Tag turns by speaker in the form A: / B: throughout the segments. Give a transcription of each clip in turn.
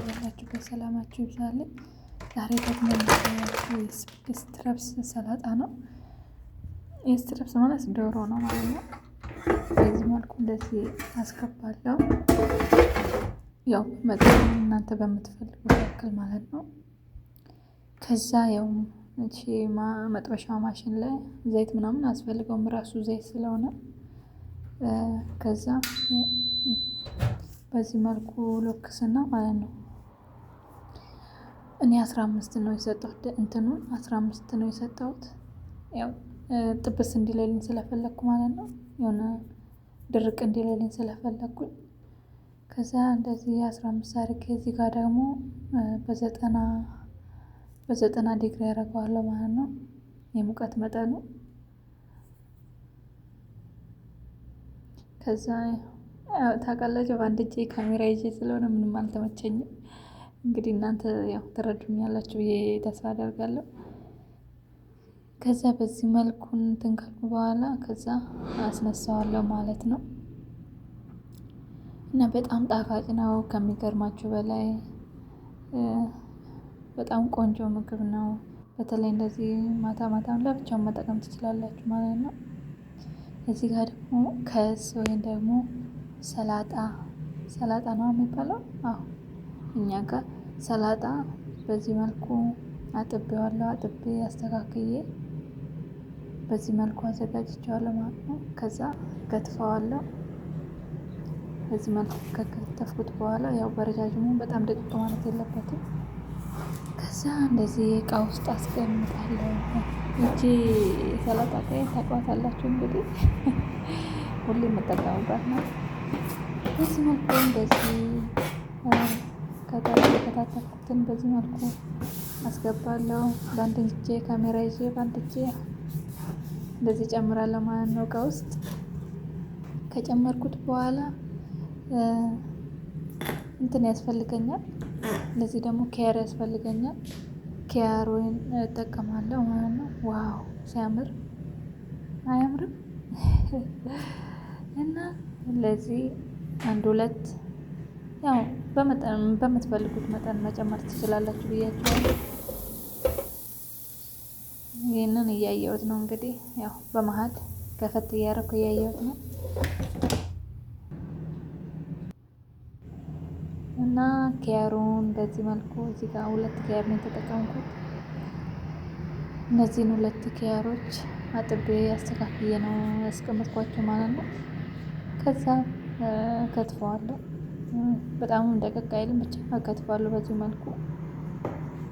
A: ያላችሁ በሰላማችሁ ይብዛልኝ። ዛሬ ደግሞ የምታያችሁ የስትረብስ ሰላጣ ነው። የስትረብስ ማለት ዶሮ ነው ማለት ነው። በዚህ መልኩ እንደዚህ አስገባለሁ። ያው መጠን እናንተ በምትፈልጉት ያክል ማለት ነው። ከዛ ያው እቺ መጥበሻ ማሽን ላይ ዘይት ምናምን አስፈልገውም ራሱ ዘይት ስለሆነ ከዛ በዚህ መልኩ ሎክስና ማለት ነው። እኔ 15 ነው የሰጠሁት እንትኑን 15 ነው የሰጠሁት። ያው ጥብስ እንዲለልኝ ስለፈለኩ ማለት ነው። የሆነ ድርቅ እንዲለልኝ ስለፈለኩኝ ከዛ እንደዚህ 15 አድርጌ እዚህ ጋር ደግሞ በዘጠና ዲግሪ ያደርገዋለሁ ማለት ነው የሙቀት መጠኑ። ከዛ ታውቃላችሁ በአንድ እጄ ካሜራ ይዤ ስለሆነ ምንም አልተመቸኝም። እንግዲህ እናንተ ያው ትረዱኛላችሁ ብዬ ተስፋ አደርጋለሁ። ከዛ በዚህ መልኩ እንትን ካልኩ በኋላ ከዛ አስነሳዋለሁ ማለት ነው። እና በጣም ጣፋጭ ነው ከሚገርማችሁ በላይ በጣም ቆንጆ ምግብ ነው። በተለይ እንደዚህ ማታ ማታ ለብቻው መጠቀም ትችላላችሁ ማለት ነው። እዚህ ጋር ደግሞ ከስ ወይም ደግሞ ሰላጣ ነው የሚባለው። አዎ እኛ ጋር ሰላጣ በዚህ መልኩ አጥቤዋለሁ። አጥቤ አስተካክዬ በዚህ መልኩ አዘጋጅቼዋለሁ ማለት ነው። ከዛ ከትፈዋለሁ። በዚህ መልኩ ከከተፍኩት በኋላ ያው በረጃጅሙ በጣም ደቂቅ ማለት የለበትም። ከዛ እንደዚህ እቃ ውስጥ አስቀምጣለሁ። እቺ ሰላጣ ታውቋታላችሁ እንግዲህ ሁሌ የምጠቀምባት ነው። በዚህ መልኩ እንደዚህ ከከታተፍኩትን በዚህ መልኩ አስገባለሁ። በአንድ እጄ ካሜራ ይዤ በአንድ እጄ እንደዚህ ጨምራለሁ ማለት ነው። እቃ ውስጥ ከጨመርኩት በኋላ እንትን ያስፈልገኛል። እንደዚህ ደግሞ ኪያር ያስፈልገኛል። ኪያሩን እጠቀማለሁ ማለት ነው። ዋው ሲያምር አያምርም? እና ለዚህ አንድ ሁለት ያው በምትፈልጉት መጠን መጨመር ትችላላችሁ ብያችኋለሁ። ይሄንን እያየሁት ነው እንግዲህ ያው በመሃል ከፈት እያደረኩ እያየሁት ነው። እና ኪያሩን በዚህ መልኩ እዚህ ጋር 2 ኪያር ነው የተጠቀምኩት። እነዚህን 2 ኪያሮች አጥቤ አስተካክዬ ነው ያስቀመጥኳቸው ማለት ነው። ከዛ ከትፈዋለሁ። በጣም ደቀቅ አይልም ብቻ ከትፈዋለሁ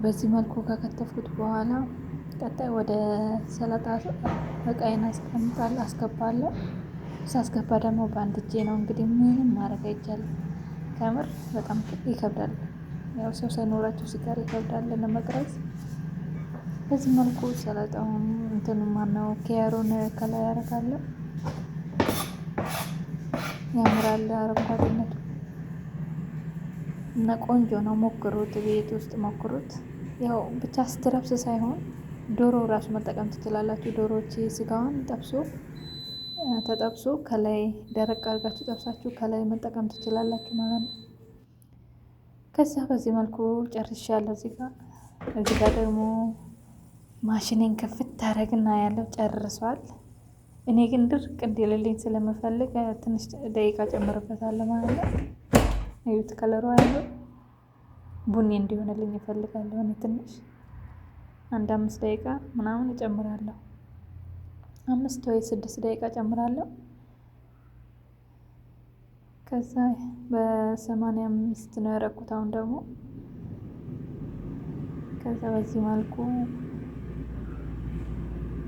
A: በዚህ መልኩ ከከተፍኩት በኋላ ቀጣይ ወደ ሰላጣ እቃዬን አስገባለሁ። ሳስገባ ደግሞ በአንድ እጄ ነው እንግዲህ ምንም ማድረግ አይቻልም። ከምር በጣም ይከብዳል። ያው ሰው ሳይኖራቸው ሲቀር ይከብዳል ለመቅረጽ። በዚህ መልኩ ሰላጣውን ማነው ኪያሩን ከላይ አደርጋለሁ። ያምራል አረንጓዴነቱ እና ቆንጆ ነው። ሞክሩት፣ ቤት ውስጥ ሞክሩት። ያው ብቻ ስትረብስ ሳይሆን ዶሮ ራሱ መጠቀም ትችላላችሁ። ዶሮዎች ስጋውን ተጠብሶ ከላይ ደረቅ አድርጋችሁ ጠብሳችሁ ከላይ መጠቀም ትችላላችሁ ማለት ነው። ከዛ በዚህ መልኩ ጨርሻለሁ። እዚህ ጋር ደግሞ ማሽኔን ከፍት አደርግና ያለው ጨርሷል። እኔ ግን ድርቅ እንዲልልኝ ስለምፈልግ ትንሽ ደቂቃ ጨምርበታለሁ ማለት ነው። እዩት ከለሩ ያለው ቡኒ እንዲሆንልኝ እፈልጋለሁ። እኔ ትንሽ አንድ 5 ደቂቃ ምናምን እጨምራለሁ። 5 ወይ 6 ደቂቃ እጨምራለሁ። ከዛ በ85 ነው ያደረኩት። አሁን ደግሞ ከዛ በዚህ መልኩ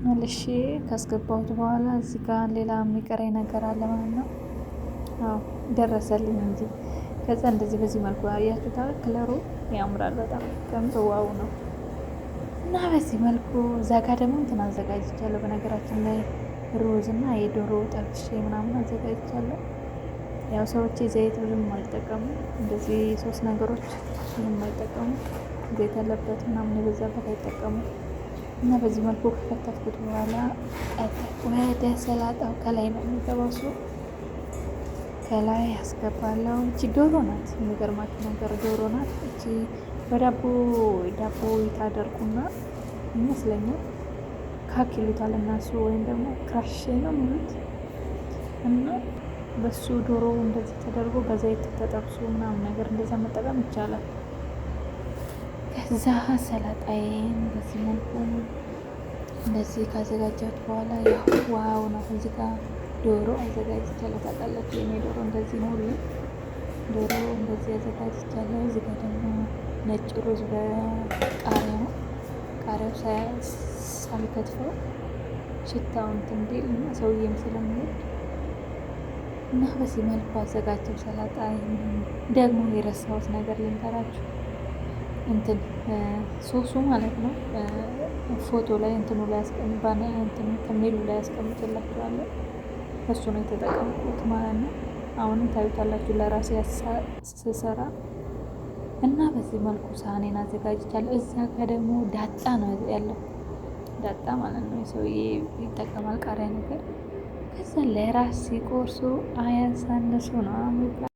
A: መልሼ ካስገባሁት በኋላ እዚህ ጋር ሌላ የሚቀረኝ ነገር አለ ማለት ነው። አዎ ደረሰልኝ እንጂ። ከዛ እንደዚህ በዚህ መልኩ አያችሁት አይደል? ከለሩ ያምራል በጣም ዋው ነው። እና በዚህ መልኩ እዛ ጋር ደግሞ እንትን አዘጋጅቻለሁ። በነገራችን ላይ ሩዝ እና የዶሮ ጠብሼ ምናምን አዘጋጅቻለሁ። ያው ሰዎች ዘይት ብዙም አይጠቀሙም። እንደዚህ 3 ነገሮች ምንም አይጠቀሙ። ዘይት ያለበት ምናምን የበዛበት አይጠቀሙም። እና በዚህ መልኩ ከከተፍኩት በኋላ ወደ ሰላጣው ከላይ ነው የሚገባው እሱ ከላይ ያስገባለው። እቺ ዶሮ ናት፣ የሚገርማችሁ ነገር ዶሮ ናት። እቺ በዳቦ ታደርጉና ይመስለኛል ካክ ይሉታል እነሱ፣ ወይም ደግሞ ክራሽ ነው የሚሉት እና በሱ ዶሮ እንደዚህ ተደርጎ በዘይት ተጠብሶ ምናምን ነገር እንደዛ መጠቀም ይቻላል። ከዛ ሰላጣዬን በዚህ መልኩ እንደዚህ ካዘጋጃት በኋላ ያው ዋው ነው። እዚህ ጋር ዶሮ አዘጋጅቻለሁ። ታውቃላችሁ የኔ ዶሮ እንደዚህ ነው። ሁሌ ዶሮ እንደዚህ አዘጋጅቻለሁ። እዚህ ጋር ደግሞ ነጭ ሩዝ በቃሪያ ነው። ቃሪያው ሳልከትፈው ሽታውን እንትን እንዲል እና ሰውዬም ስለሚወድ እና በዚህ መልኩ አዘጋጀው ሰላጣ። ደግሞ የረሳሁት ነገር ልንገራችሁ፣ እንትን ሶሱ ማለት ነው። ፎቶ ላይ እንትኑ ላይ ከሜሉ ላይ ያስቀምጥላችኋለሁ። እሱ ነው የተጠቀምኩት ማለት ነው። አሁንም ታዩታላችሁ ለራሴ ስሰራ እና በዚህ መልኩ ሳህኔን አዘጋጅቻለሁ። እዛ ጋር ደግሞ ዳጣ ነው ያለው፣ ዳጣ ማለት ነው። የሰውዬ ይጠቀማል ቃሪያ ነገር። ከዛ ለራስ ሲቆርሱ አያሳንሱ ነው።